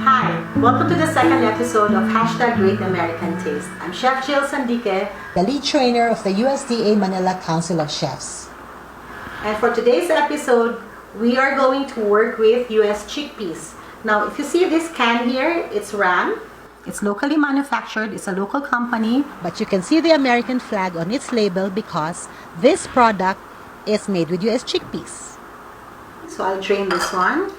Hi, welcome to the second episode of #GreatAmericanTaste. I'm Chef Jill Sandique, the lead trainer of the USDA Manila Council of Chefs. And for today's episode, we are going to work with US chickpeas. Now, if you see this can here, it's Ram. It's locally manufactured, it's a local company. But you can see the American flag on its label because this product is made with US chickpeas. So I'll drain this one.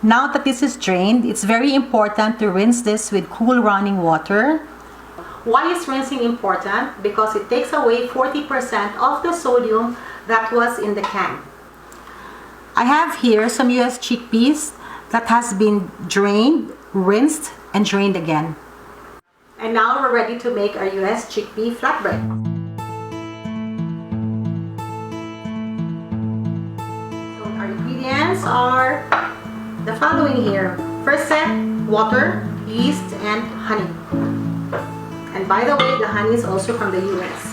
Now that this is drained, it's very important to rinse this with cool running water. Why is rinsing important? Because it takes away 40% of the sodium that was in the can. I have here some US chickpeas that has been drained, rinsed, and drained again. And now we're ready to make our US chickpea flatbread. So our ingredients are the following here. First set, water, yeast, and honey. And by the way, the honey is also from the US.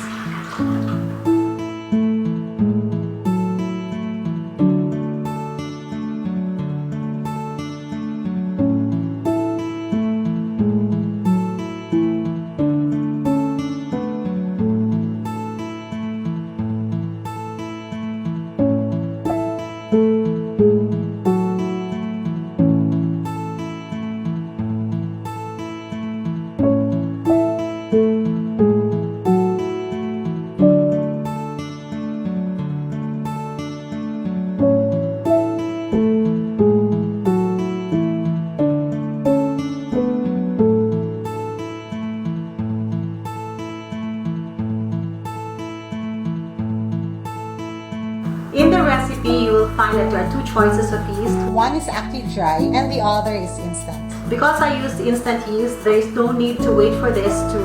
In the recipe, you will find that there are two choices of yeast. One is active dry and the other is instant. Because I used instant yeast, there is no need to wait for this to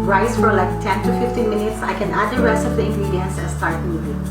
rise for like 10 to 15 minutes. I can add the rest of the ingredients and start kneading.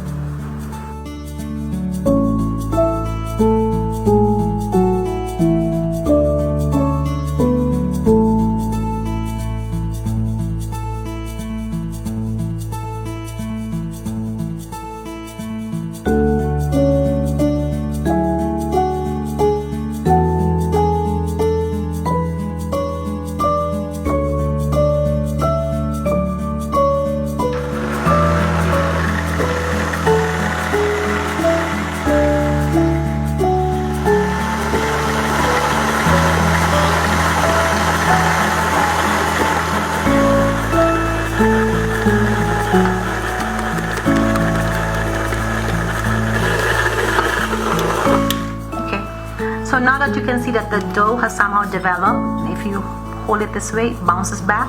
So now that you can see that the dough has somehow developed, if you hold it this way, it bounces back,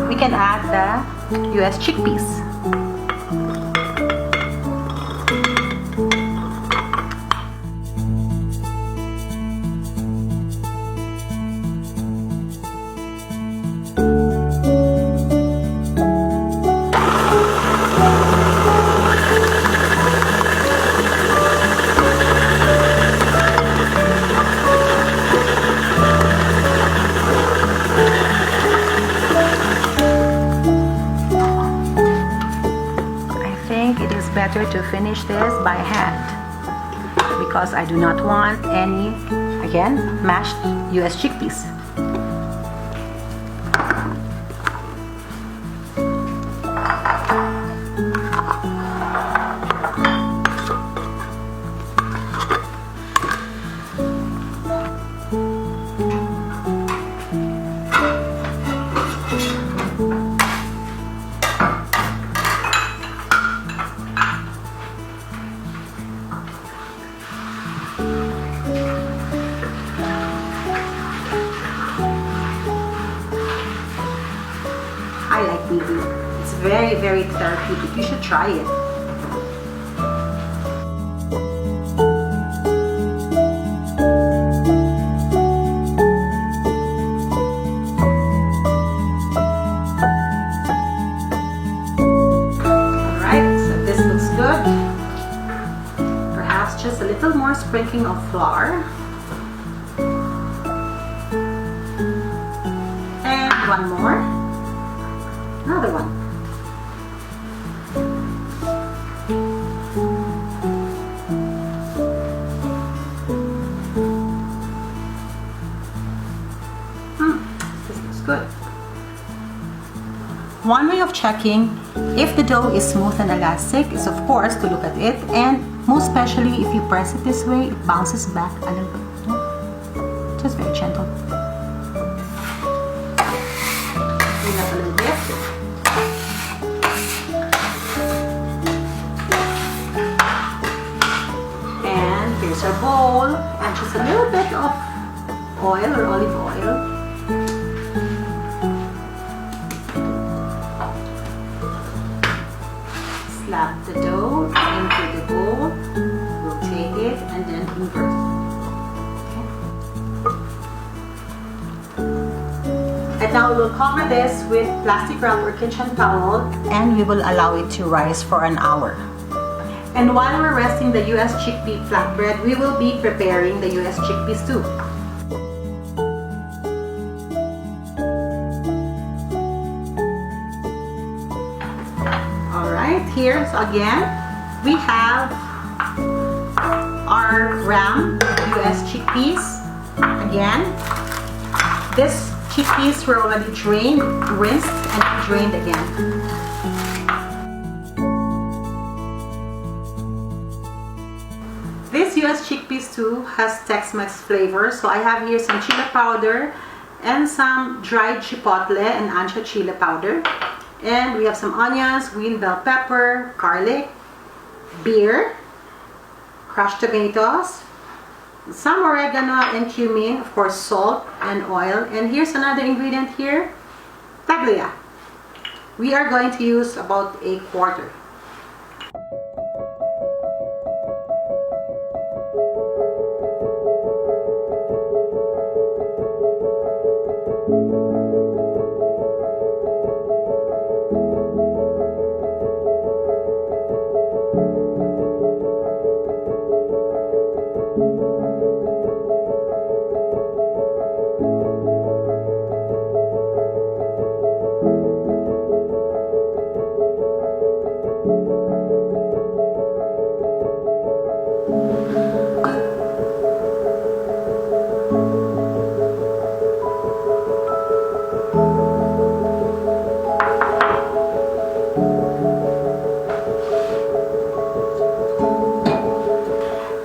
we can add the US chickpeas. Better to finish this by hand because I do not want any, again, mashed US chickpeas. I like kneading. It's very, very therapeutic. You should try it. Alright, so this looks good. Perhaps just a little more sprinkling of flour. And one more. Another one. One way of checking if the dough is smooth and elastic is, of course, to look at it, and most especially if you press it this way, it bounces back a little bit. Just very gentle. Clean up a little bit. And here's our bowl, and just a little bit of oil or olive oil. Slap the dough into the bowl, rotate it, and then invert it. Okay. And now we'll cover this with plastic wrap or kitchen towel, and we will allow it to rise for an hour. And while we're resting the US Chickpea Flatbread, we will be preparing the US Chickpea Stew. Here, so again, we have our RAM US chickpeas. Again, this chickpeas were already drained, rinsed, and drained again. This US Chickpea Stew has Tex-Mex flavor, so I have here some chili powder and some dried chipotle and ancho chili powder. And we have some onions, green bell pepper, garlic, beer, crushed tomatoes, some oregano and cumin, of course salt and oil. And here's another ingredient here, tablia. We are going to use about a quarter.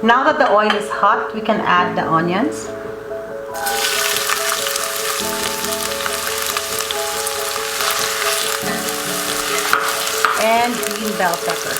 Now that the oil is hot, we can add the onions. And green bell pepper.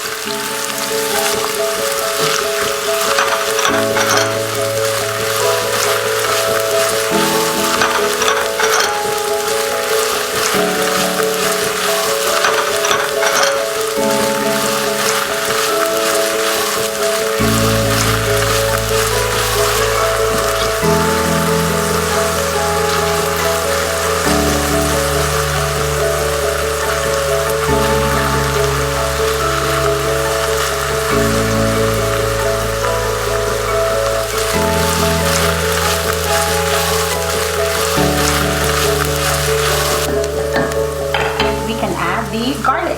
The garlic.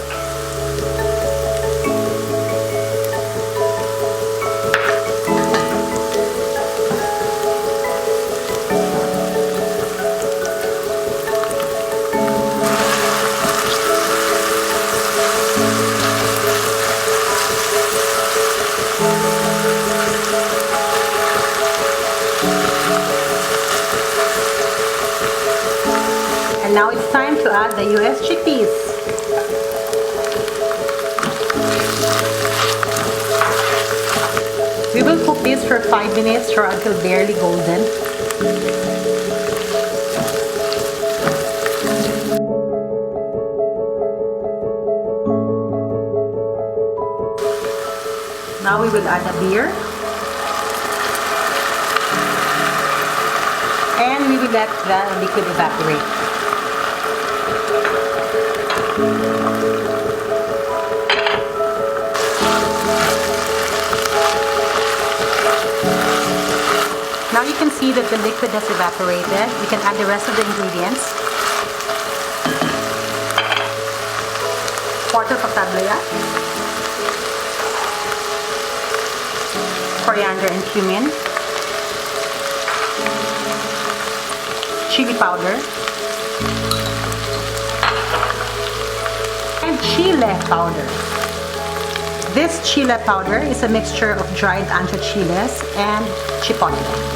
And now it's time to add the US chickpeas. We will cook this for 5 minutes or until barely golden. Now we will add the beer. And we will let the liquid evaporate. Now you can see that the liquid has evaporated. We can add the rest of the ingredients. Quarter of tablia, coriander and cumin, chili powder, chile powder. This chile powder is a mixture of dried ancho chiles and chipotle.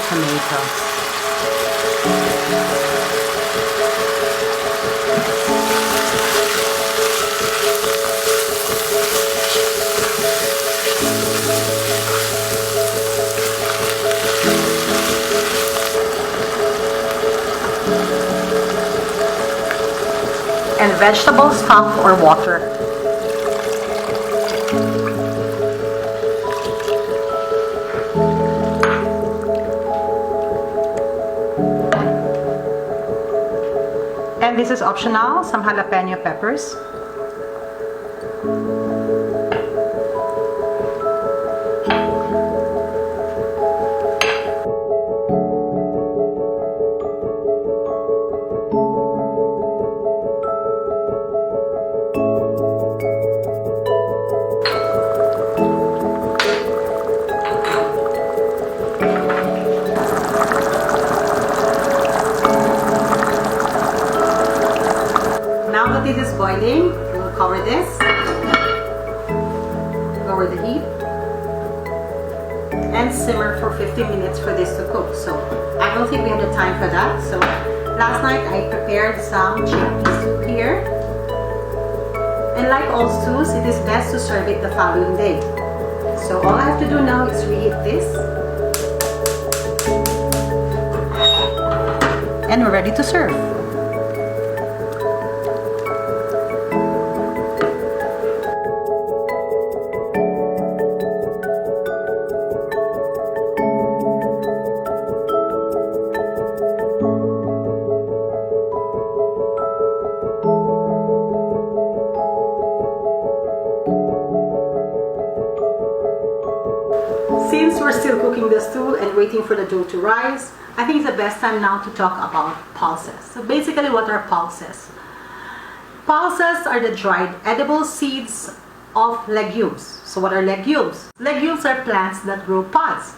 Tomatoes. And vegetable stock or water. And this is optional, some jalapeno peppers. Now that it is boiling, we'll cover this, lower the heat, and simmer for 15 minutes for this to cook. So I don't think we have the time for that. So last night I prepared some chickpea stew here. And like all stews, it is best to serve it the following day. So all I have to do now is reheat this. And we're ready to serve. Since we're still cooking the stew and waiting for the dough to rise, I think it's the best time now to talk about pulses. So basically, what are pulses? Pulses are the dried edible seeds of legumes. So what are legumes? Legumes are plants that grow pods.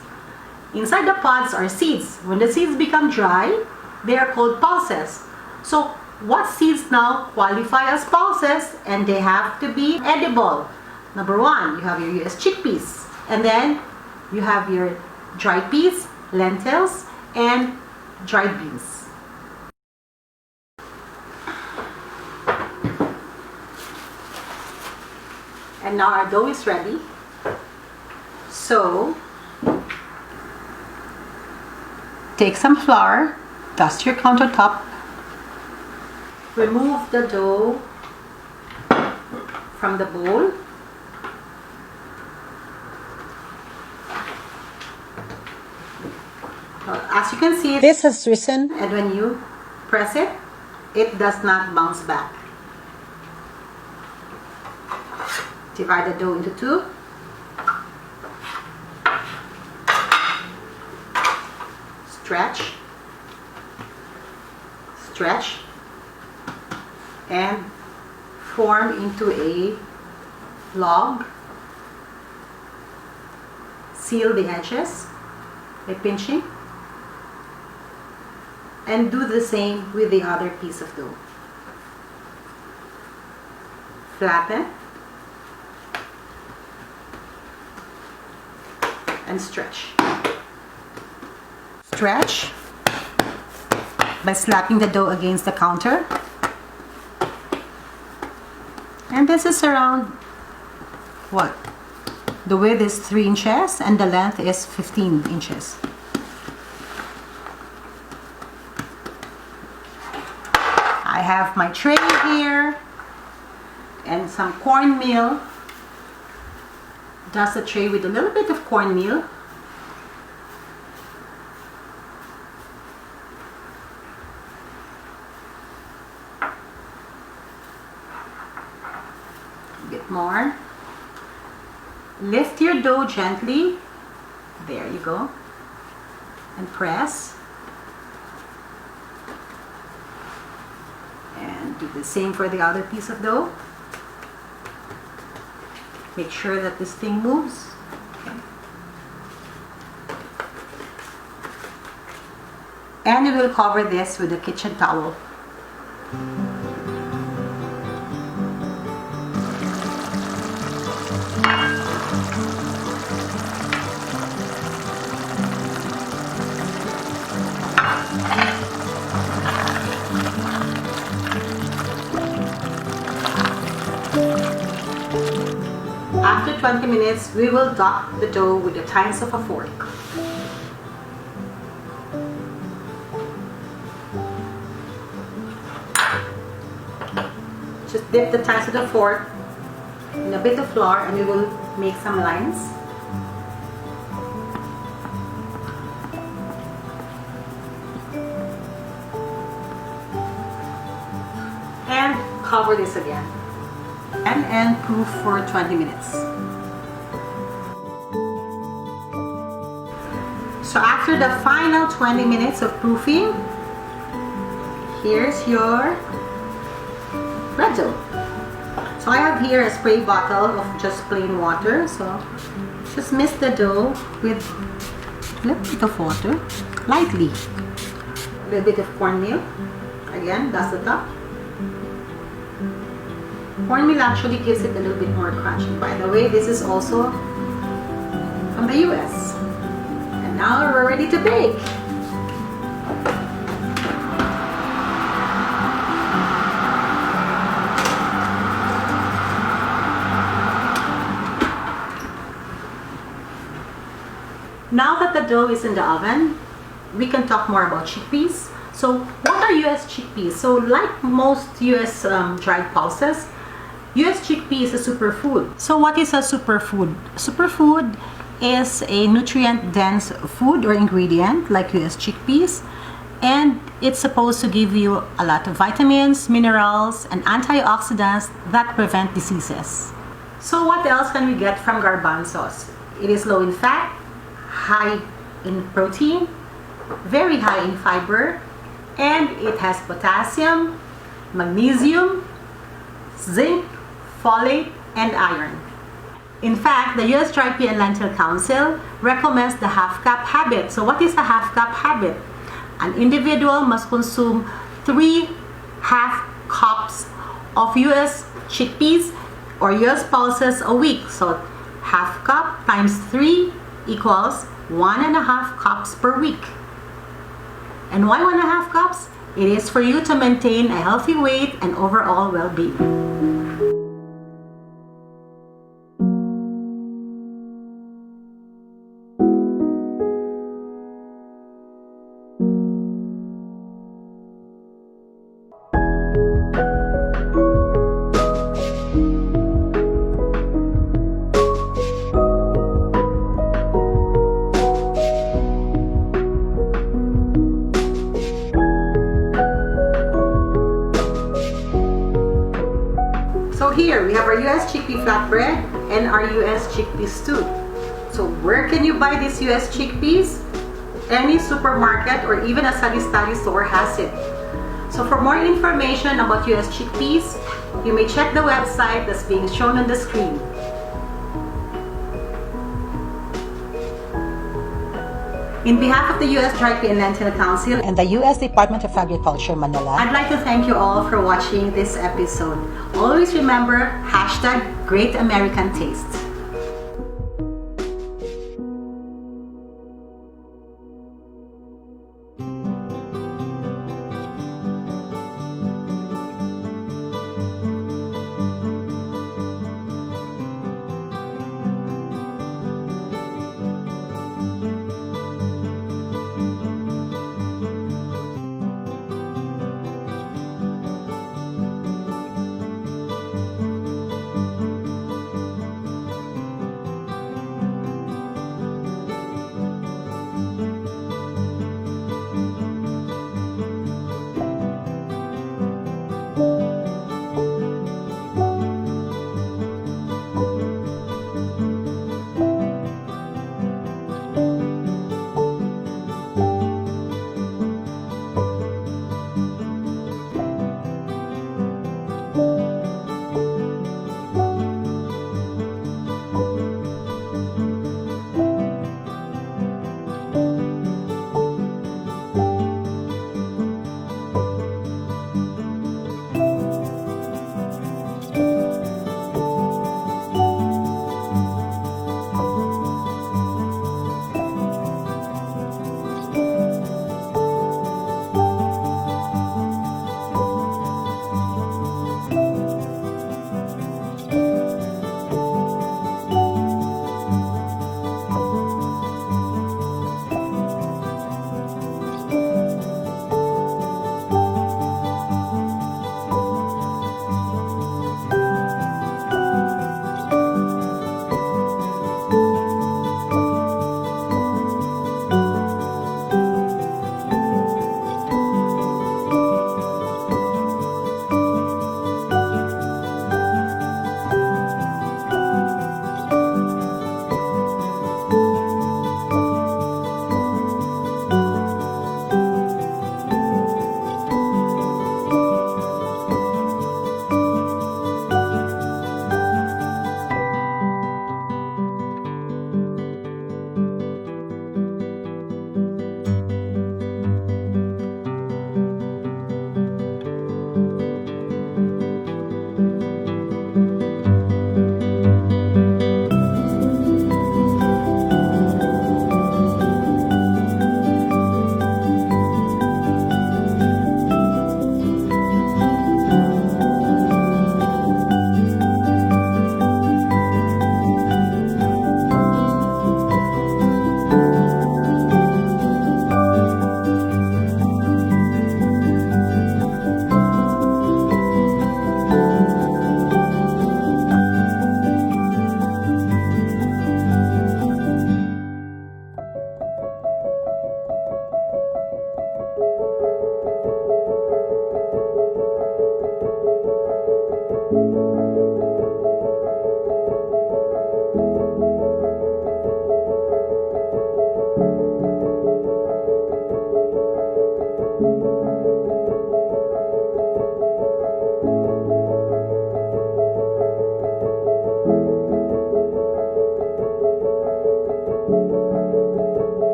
Inside the pods are seeds. When the seeds become dry, they are called pulses. So what seeds now qualify as pulses, and they have to be edible? Number one, you have your US chickpeas. And then you have your dried peas, lentils, and dried beans. And now our dough is ready. So take some flour, dust your countertop, remove the dough from the bowl. As you can see, This has risen. and when you press it, it does not bounce back. Divide the dough into two. Stretch, stretch, and form into a log. Seal the edges by pinching. And do the same with the other piece of dough. Flatten and stretch. Stretch by slapping the dough against the counter. And this is around what? The width is 3 inches and the length is 15 inches. I have my tray here and some cornmeal. Dust the tray with a little bit of cornmeal. more. Lift your dough gently. There you go. And press. And do the same for the other piece of dough. Make sure that this thing moves. Okay. And we will cover this with a kitchen towel. After 20 minutes, we will dot the dough with the tines of a fork. Just dip the tines of the fork in a bit of flour and we will make some lines. And cover this again. And proof for 20 minutes. So after the final 20 minutes of proofing, here's your bread dough. So I have here a spray bottle of just plain water. So just mix the dough with a little bit of water, lightly. A little bit of cornmeal. Again, that's the top. Cornmeal actually gives it a little bit more crunchy. By the way, this is also from the US. And now we're ready to bake. Now that the dough is in the oven, we can talk more about chickpeas. So what are US chickpeas? So like most US dried pulses, US chickpea is a superfood. So what is a superfood? Superfood is a nutrient-dense food or ingredient like US chickpeas, and it's supposed to give you a lot of vitamins, minerals, and antioxidants that prevent diseases. So what else can we get from garbanzos? It is low in fat, high in protein, very high in fiber, and it has potassium, magnesium, zinc, folate, and iron. In fact, the US Chickpea and Lentil Council recommends the half-cup habit. So what is a half-cup habit? An individual must consume 3 half cups of US chickpeas or US pulses a week. So half cup times 3 equals 1.5 cups per week. And why 1.5 cups? It is for you to maintain a healthy weight and overall well-being. So here we have our US Chickpea Flatbread and our US Chickpea Stew. So where can you buy these US chickpeas? Any supermarket or even a sari-sari store has it. So for more information about US chickpeas, you may check the website that's being shown on the screen. In behalf of the US Chickpea and Lentil Council And the U.S. Department of Agriculture, Manila, I'd like to thank you all for watching this episode. Always remember #GreatAmericanTaste.